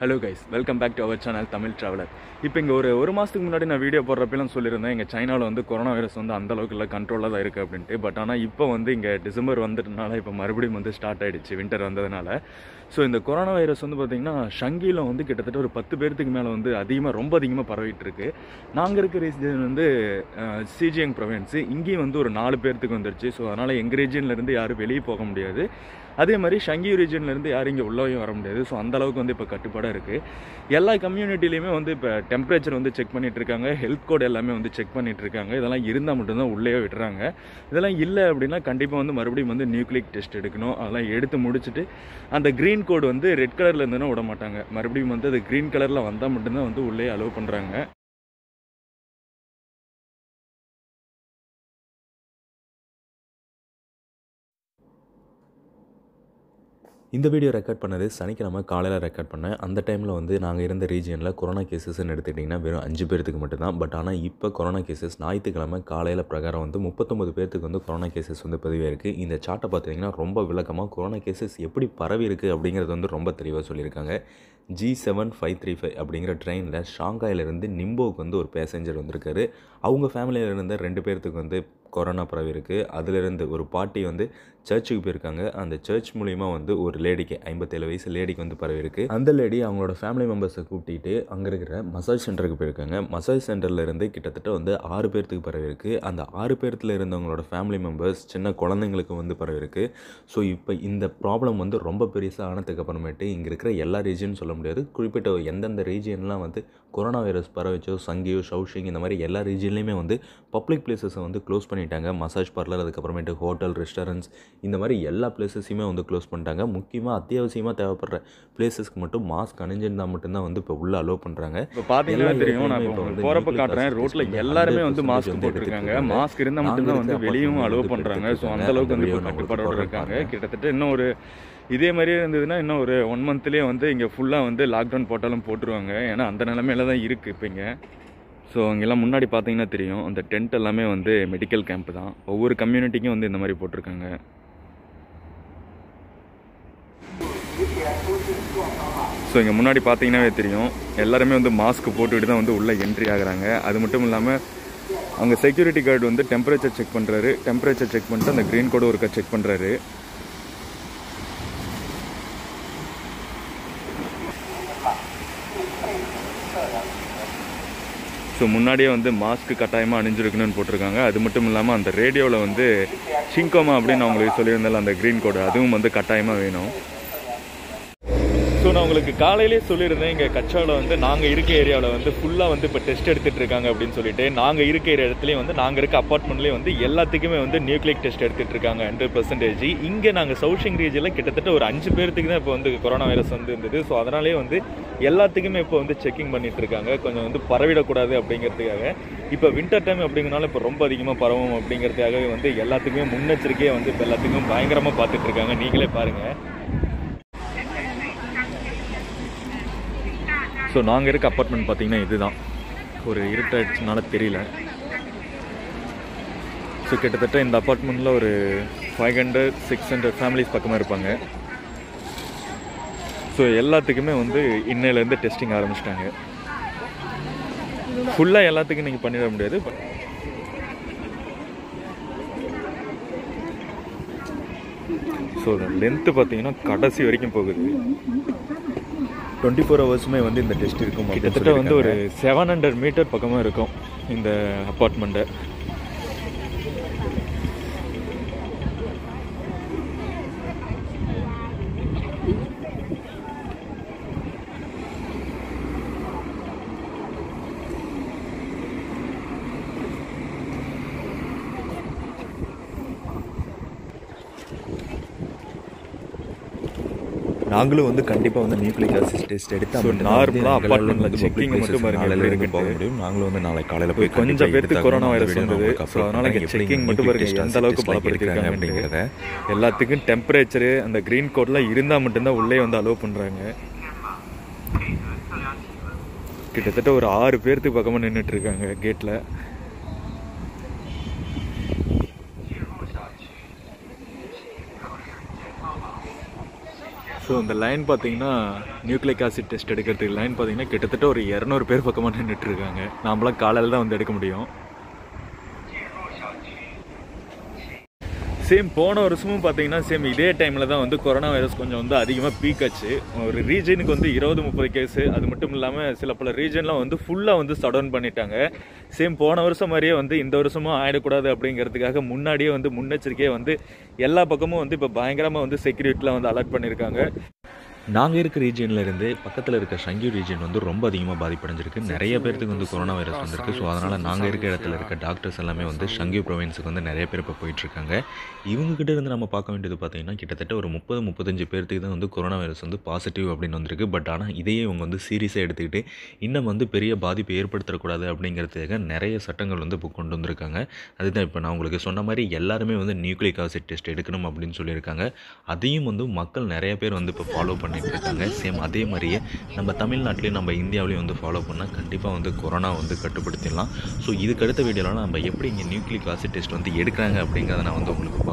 Hello guys, welcome back to our channel Tamil traveller. இப்போ இங்கே ஒரு மாதத்துக்கு முன்னாடி நான் வீடியோ போடுறப்பெல்லாம் சொல்லியிருந்தேன் எங்கள் சைனாவில் வந்து கொரோனா வைரஸ் வந்து அந்தளவுக்கு இல்லை, கண்ட்ரோலாக தான் இருக்குது அப்படின்ட்டு. பட் ஆனால் இப்போ வந்து இங்கே டிசம்பர் வந்துட்டனால இப்போ மறுபடியும் வந்து ஸ்டார்ட் ஆகிடுச்சு, வின்டர் வந்ததுனால. ஸோ இந்த கொரோனா வைரஸ் வந்து பார்த்திங்கன்னா ஷங்கியில் வந்து கிட்டத்தட்ட ஒரு 10 பேர்த்துக்கு மேலே வந்து ரொம்ப அதிகமாக பரவிட்டு இருக்கு. நாங்கள் இருக்க ரீஜன் வந்து சிஜிஎங் ப்ரொவின்ஸு, இங்கேயும் வந்து ஒரு 4 பேர்த்துக்கு வந்துருச்சு. ஸோ அதனால் எங்கள் ரீஜன்லேருந்து யாரும் வெளியே போக முடியாது. அதே மாதிரி ஷங்கி ரீஜன்லேருந்து யாரும் இங்கே உள்ளேயும் வர முடியாது. ஸோ அந்தளவுக்கு வந்து இப்போ கட்டுப்பாடாக இருக்குது. எல்லா கம்யூனிட்டிலையுமே வந்து இப்போ டெம்பரேச்சர் வந்து செக் பண்ணிகிட்ருக்காங்க, ஹெல்த் கோட் எல்லாமே வந்து செக் பண்ணிகிட்ருக்காங்க. இதெல்லாம் இருந்தால் மட்டும்தான் உள்ளே விட்டுறாங்க. இதெல்லாம் இல்லை அப்படின்னா கண்டிப்பாக வந்து மறுபடியும் வந்து நியூக்ளிக் டெஸ்ட் எடுக்கணும். அதெல்லாம் எடுத்து முடிச்சுட்டு அந்த க்ரீன் கோட் வந்து ரெட் கலரில் இருந்துன்னா விட மாட்டாங்க. மறுபடியும் வந்து அது க்ரீன் கலரில் வந்தால் மட்டும்தான் வந்து உள்ளே அலோவ் பண்ணுறாங்க. இந்த வீடியோ ரெக்கார்ட் பண்ணது சனிக்கிழமை காலையில் ரெக்கார்ட் பண்ணேன். அந்த டைமில் வந்து நாங்கள் இருந்த ரீஜியனில் கொரோனா கேசஸ்ன்னு எடுத்துக்கிட்டிங்கன்னா வெறும் 5 பேர்த்துக்கு மட்டும்தான். பட் ஆனால் இப்போ கொரோனா கேசஸ் ஞாயிற்றுக்கிழமை காலையில் பிரகாரம் வந்து 39 பேர்த்துக்கு வந்து கொரோனா கேசஸ் வந்து பதிவாயிருக்கு. இந்த சார்ட்டை பார்த்தீங்கன்னா ரொம்ப விளக்கமாக கொரோனா கேசஸ் எப்படி பரவி இருக்குது அப்படிங்கிறது வந்து ரொம்ப தெளிவாக சொல்லியிருக்காங்க. G7535 அப்படிங்கிற ட்ரெயினில் ஷாங்காயிலிருந்து நிம்போவுக்கு வந்து ஒரு பேசஞ்சர் வந்திருக்காரு. அவங்க ஃபேமிலியில் இருந்த 2 பேர்த்துக்கு வந்து கொரோனா பரவி இருக்குது. அதிலிருந்து ஒரு பாட்டி வந்து சர்ச்சுக்கு போயிருக்காங்க. அந்த சர்ச் மூலிமா வந்து ஒரு லேடிக்கு 57 வயசு லேடிக்கு வந்து பரவி இருக்குது. அந்த லேடி அவங்களோட ஃபேமிலி மெம்பர்ஸை கூட்டிகிட்டு அங்கே இருக்கிற மசாஜ் சென்டருக்கு போயிருக்காங்க. மசாஜ் சென்டரில் இருந்து கிட்டத்தட்ட வந்து 6 பேர்த்துக்கு பரவி இருக்குது. அந்த 6 பேர்த்தில் இருந்தவங்களோட ஃபேமிலி மெம்பர்ஸ் சின்ன குழந்தைங்களுக்கு வந்து பரவி இருக்குது. ஸோ இப்போ இந்த ப்ராப்ளம் வந்து ரொம்ப பெருசாக ஆனதுக்கு அப்புறமேட்டு இங்கே இருக்கிற எல்லா ரீஜியனும் சொல்ல முடியாது, குறிப்பிட்ட எந்தெந்த ரீஜியன்லாம் வந்து கொரோனா வைரஸ் பரவிச்சோ, சங்கியோ, ஷவுஷிங் இந்த மாதிரி எல்லா ரீஜியன்லேயுமே வந்து பப்ளிக் பிளேசஸை வந்து க்ளோஸ் பண்ணிட்டாங்க. மசாஜ் பார்லர், அதுக்கப்புறமேட்டு ஹோட்டல், ரெஸ்டாரண்ட்ஸ் இந்த மாதிரி எல்லா பிளேசஸையுமே வந்து க்ளோஸ் பண்ணிட்டாங்க. முக்கியமாக அத்தியாவசியமாக தேவைப்படுற பிளேசஸ்க்கு மட்டும் மாஸ்க் அணிஞ்சிருந்தால் மட்டும்தான் வந்து இப்போ உள்ளே அலோவ் பண்ணுறாங்க. இப்போ பார்த்தீங்கன்னா தெரியும், நான் இப்போ போகிறப்ப காட்டுறேன், ரோட்டில் எல்லாருமே வந்து மாஸ்க் போட்டுருக்காங்க. மாஸ்க் இருந்தால் மட்டும்தான் வந்து வெளியும் அலோவ் பண்ணுறாங்க. ஸோ அந்தளவுக்கு வந்து இப்போ கட்டுப்பாடோடு இருக்காங்க. கிட்டத்தட்ட இன்னும் ஒரு இதே மாதிரியே இருந்ததுன்னா இன்னும் ஒரு 1 மந்த்லேயே வந்து இங்கே ஃபுல்லாக வந்து லாக்டவுன் போட்டாலும் போட்டுருவாங்க. ஏன்னா அந்த நிலமையில தான் இருக்குது இப்போ இங்கே. ஸோ அங்கெல்லாம் முன்னாடி பார்த்தீங்கன்னா தெரியும், அந்த டென்ட் எல்லாமே வந்து மெடிக்கல் கேம்ப் தான். ஒவ்வொரு கம்யூனிட்டிக்கும் வந்து இந்த மாதிரி போட்டிருக்காங்க. ஸோ இங்கே முன்னாடி பார்த்தீங்கன்னாவே தெரியும், எல்லாருமே வந்து மாஸ்க் போட்டுக்கிட்டு தான் வந்து உள்ளே என்ட்ரி ஆகுறாங்க. அது மட்டும் இல்லாமல் அவங்க செக்யூரிட்டி கார்டு வந்து டெம்பரேச்சர் செக் பண்ணுறாரு. டெம்பரேச்சர் செக் பண்ணிட்டு அந்த க்ரீன் கோடு ஒருக்கா செக் பண்ணுறாரு. ஸோ முன்னாடியே வந்து மாஸ்க் கட்டாயமாக அணிஞ்சிருக்கணும்னு போட்டிருக்காங்க. அது மட்டும் இல்லாமல் அந்த ரேடியோவில் வந்து ஷிங்கோமா அப்படின்னு அவங்களுக்கு சொல்லியிருந்தாலும் அந்த க்ரீன் கோடு அதுவும் வந்து கட்டாயமாக வேணும். ஸோ நான் உங்களுக்கு காலையிலே சொல்லியிருந்தேன், இங்கே கச்சாவில் வந்து நாங்கள் இருக்க ஏரியாவில் வந்து ஃபுல்லாக வந்து இப்போ டெஸ்ட் எடுத்துகிட்டு இருக்காங்க அப்படின்னு சொல்லிட்டு. நாங்கள் இருக்கிற இடத்துலையும் வந்து நாங்கள் இருக்க அப்பார்ட்மெண்ட்லேயும் வந்து எல்லாத்துக்குமே வந்து நியூக்ளிக் டெஸ்ட் எடுத்துகிட்டு இருக்காங்க 100%. இங்கே நாங்கள் சவுஷிங் ரீஜனில் கிட்டத்தட்ட ஒரு 5 பேர்த்துக்கு தான் இப்போ வந்து கொரோனா வைரஸ் வந்து இருந்தது. ஸோ அதனாலே வந்து எல்லாத்துக்குமே இப்போ வந்து செக்கிங் பண்ணிட்டு இருக்காங்க, கொஞ்சம் வந்து பரவிடக்கூடாது அப்படிங்கிறதுக்காக. இப்போ வின்டர் டைம் அப்படிங்கிறனால இப்போ ரொம்ப அதிகமாக பரவும் அப்படிங்கிறதுக்காகவே வந்து எல்லாத்துக்குமே முன்னெச்சரிக்கையாக வந்து இப்போ எல்லாத்துக்கும் பயங்கரமாக பார்த்துட்டு இருக்காங்க. நீங்களே பாருங்கள். ஸோ நாங்கள் இருக்க அப்பார்ட்மெண்ட் பார்த்திங்கன்னா இதுதான். ஒரு இருட்டாயிடுச்சுனால தெரியல. ஸோ கிட்டத்தட்ட இந்த அப்பார்ட்மெண்ட்டில் ஒரு 500-600 ஃபேமிலிஸ் பக்கமாக இருப்பாங்க. ஸோ எல்லாத்துக்குமே வந்து இன்னையிலேருந்து டெஸ்டிங் ஆரம்பிச்சிட்டாங்க. ஃபுல்லாக எல்லாத்துக்கும் நீங்கள் பண்ணிட முடியாது. ஸோ லென்த்து பார்த்தீங்கன்னா கடைசி வரைக்கும் போகுது. 24 ஹவர்ஸுமே வந்து இந்த டெஸ்ட் இருக்கும். கிட்டத்தட்ட வந்து ஒரு 700 மீட்டர் பக்கமாக இருக்கும் இந்த அப்பார்ட்மெண்ட்டை. நாங்களும் வந்து கண்டிப்பாக வந்து நியூக்ளிக் ஆசிட் டெஸ்ட் எடுத்து நார்மலாக அப்பார்ட்மெண்ட்டில் செக்கிங் மட்டும் பாருங்க போக முடியும். நாங்களும் வந்து நாளைக்கு காலையில் போய் கொஞ்சம் பேருக்கு கொரோனா வைரஸ் வந்தது. ஸோ அதனால் இங்கே செக்கிங் மட்டும் பாருங்க எந்த அளவுக்கு பலப்படுத்திருக்காங்க அப்படிங்கிறத. எல்லாத்துக்கும் டெம்பரேச்சரு அந்த க்ரீன் கோட்லாம் இருந்தால் மட்டும்தான் உள்ளே வந்து அலோவ் பண்ணுறாங்க. கிட்டத்தட்ட ஒரு 6 பேர்த்துக்கு பக்கமாக நின்றுட்டு இருக்காங்க கேட்டில். ஸோ அந்த லைன் பார்த்தீங்கன்னா நியூக்ளிக் ஆசிட் டெஸ்ட் எடுக்கிறதுக்கு லைன் பார்த்தீங்கன்னா கிட்டத்தட்ட ஒரு 200 பேர் பக்கமாக நின்றுட்டு இருக்காங்க. நாமளாம் காலையில் தான் வந்து எடுக்க முடியும். சேம் போன வருஷமும் பார்த்தீங்கன்னா சேம் இதே டைமில் தான் வந்து கொரோனா வைரஸ் கொஞ்சம் வந்து அதிகமாக பீக் ஆச்சு. ஒரு ரீஜனுக்கு வந்து 20-30 கேஸு. அது மட்டும் இல்லாமல் சில பல ரீஜன்லாம் வந்து ஃபுல்லாக வந்து ஷட் பண்ணிட்டாங்க. சேம் போன வருஷம் மாதிரியே வந்து இந்த வருஷமும் ஆகிடக்கூடாது அப்படிங்கிறதுக்காக முன்னாடியே வந்து முன்னெச்சரிக்கையாக வந்து எல்லா பக்கமும் வந்து இப்போ பயங்கரமாக வந்து செக்யூரிட்டிலாம் வந்து அலர்ட் பண்ணியிருக்காங்க. நாங்கள் இருக்க ரீஜனில் இருந்து பக்கத்தில் இருக்க ஷங்கி ரீஜன் வந்து ரொம்ப அதிகமாக பாதிப்படைஞ்சிருக்கு. நிறைய பேருக்கு வந்து கொரோனா வைரஸ் வந்திருக்கு. ஸோ அதனால் நாங்கள் இருக்க இடத்துல இருக்க டாக்டர்ஸ் எல்லாமே வந்து ஷங்கி ப்ரொவின்ஸுக்கு வந்து நிறைய பேர் இப்போ போயிட்டுருக்காங்க. இவங்ககிட்ட இருந்து நம்ம பார்க்க வேண்டியது பார்த்திங்கன்னா கிட்டத்தட்ட ஒரு 30-35 பேருக்கு தான் வந்து கொரோனா வைரஸ் வந்து பாசிட்டிவ் அப்படின்னு வந்திருக்கு. பட் ஆனால் இதையே இவங்க வந்து சீரியஸாக எடுத்துக்கிட்டு இன்னும் வந்து பெரிய பாதிப்பை ஏற்படுத்தக்கூடாது அப்படிங்கிறதுக்காக நிறைய சட்டங்கள் வந்து இப்போ கொண்டு வந்திருக்காங்க. அதுதான் இப்போ நான் உங்களுக்கு சொன்ன மாதிரி எல்லாருமே வந்து நியூக்ளிக் ஆசிட் டெஸ்ட் எடுக்கணும் அப்படின்னு சொல்லியிருக்காங்க. அதையும் வந்து மக்கள் நிறைய பேர் வந்து இப்போ ஃபாலோ பண்ணிட்டு இருக்காங்க. சேம் அதே மாதிரியே நம்ம தமிழ்நாட்டிலையும் நம்ம இந்தியாவிலையும் வந்து ஃபாலோ பண்ணால் கண்டிப்பாக வந்து கொரோனா வந்து கட்டுப்படுத்திடலாம். ஸோ இதுக்கு அடுத்த வீடியோவில் நம்ம எப்படி இங்கே நியூக்ளிக் ஆசிட் டெஸ்ட் வந்து எடுக்கிறாங்க அப்படிங்கிறத நான் வந்து உங்களுக்கு